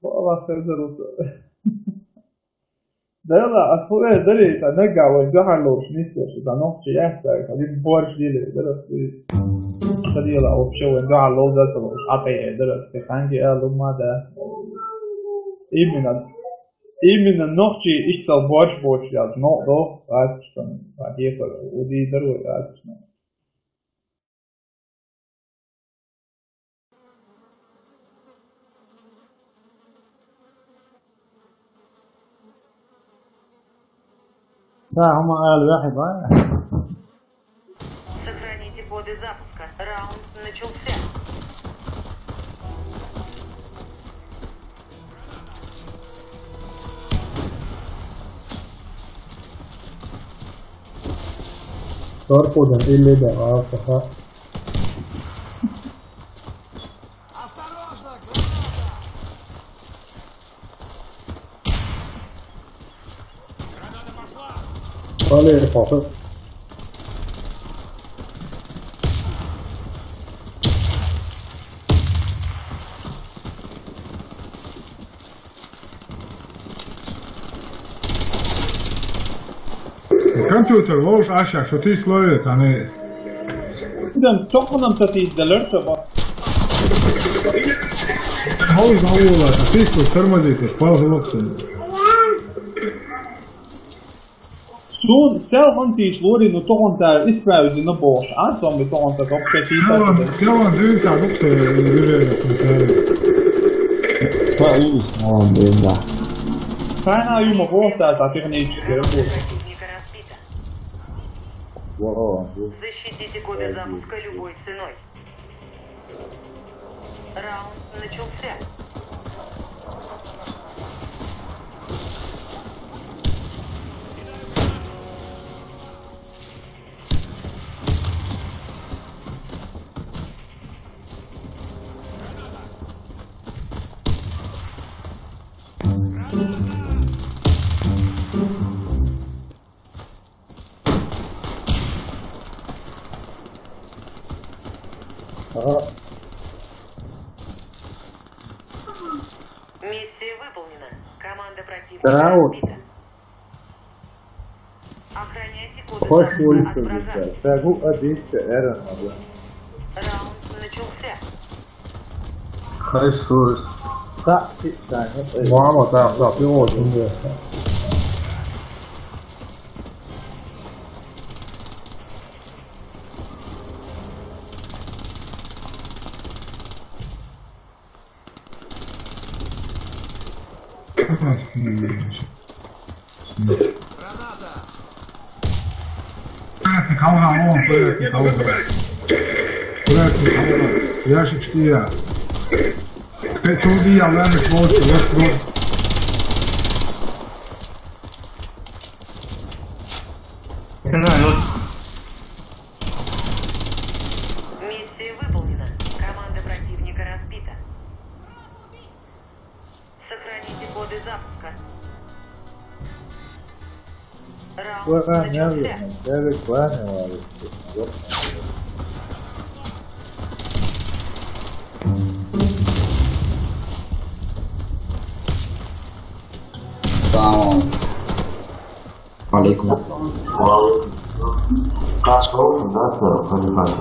والله خير. ده لا أصلا ده اللي تنجع وينجح له نسيش إذا نقطة يحتاج هذه بورش دي اللي درس خدي لا أوبشن وينجح له ده تبغى عطيه درس كأنجي قالوا ما ده إيمن النقطة إشتغل بورش يعني نقطة عايزشتن بعديه ودي ضروري عايزشتن. Сам واحد. Сохраните коды запуска. Раунд начался. صار кодом или да, ага. Осторожно, граната! Граната пошла! Валерий пошел. Компьютер, ложь, Аша, что ты словит, а не... إذا تقنن تتيجدلر شباب. Hoz na uvolat, a ti što tормozite, spalze lopte. Sun selv hantīšu lorinu tontā izspēvdina bošu. Antomi tontā kopkētītā. Sjavan dvīgtā lopte virēja, kun tēri. Šta imaš na ovom benda? Kainā juma boštā tā tehnički работа. Защитите коды запуска любой ценой. Раунд начался. Миссия выполнена. Команда противника разбита. Охраняйте коды запуска от врага. Раунд начался. Хорошо. Мама, да, ты очень быстро. Граната! Projektnik Havran, ovom projektnik Havran. Projektnik Havran, Jašik štija. Pet udija, Lenik Voći, još broj. Миссия выполнена. Команда противника разбита. Сохраните коды запуска. Раунд начался. Assalamu alaikum. Kaç oldu da hadi.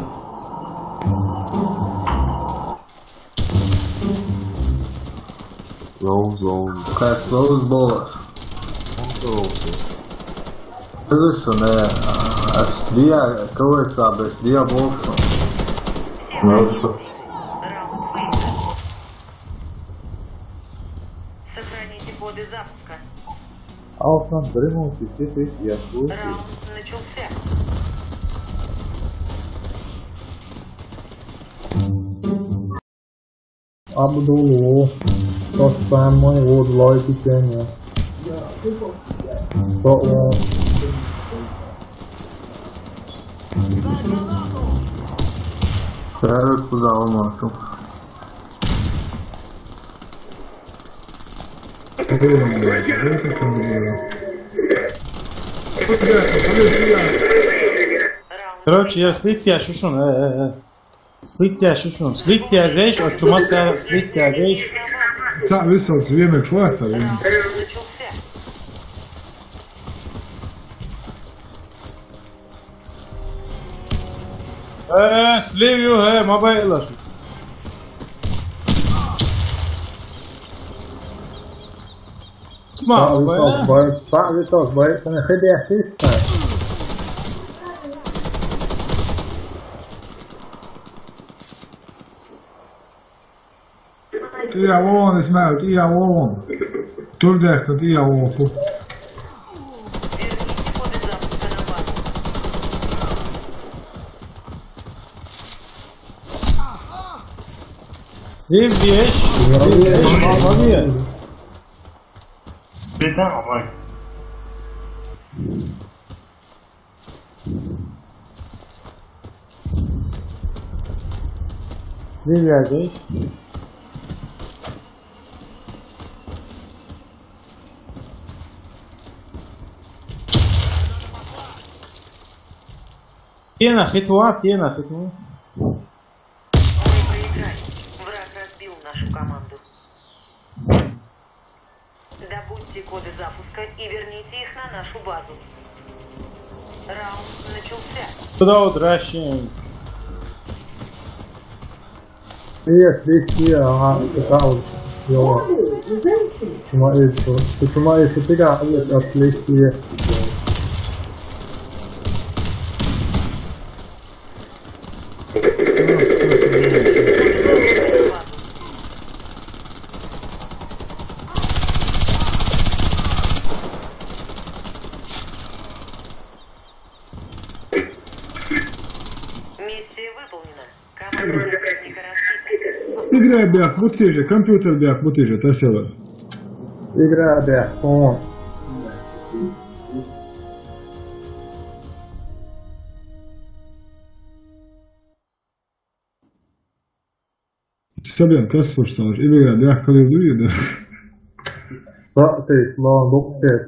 Zone. Kāds labs bolas? Zvisu, ne, es dija, kalicā bez dija bolsu. Раунд выигран. Сохраните коды запуска. Alsan minūtes, citi iesūti. Раунд начался. Abdulu, tos samoin would like to Kenya. But Kērēt uz almāšu. Короче, я слитя шушун, слитя зейш, от чума слитя зейш. Visoks vienmēr šlēcā. Раунд начался. Slīvju, man bailašu. Smagu, vai? Tā visos baigs, un hidies izstāj. Tija voon, Ismail, tija voon. Turdeesta tija voon. Верните коды запуска на базу. Slīvju, mamma mia. Beitar, vai. Slīvju, veš? Пена, хитва. Мы проиграли. Враг разбил нашу команду. Добудьте коды запуска и верните их на нашу базу. Раунд начался. Daudz rašiem. Ies, visi daudz, jo tu maisi tikai atlikti ies. Миссия выполнена. Команда противника разбита. Играй бutiže, kompjuter butiže, tas jau var. Igrādē, un Sabien, kas forstāž? Igrāj, kal ir dvīda. patīs man lukties.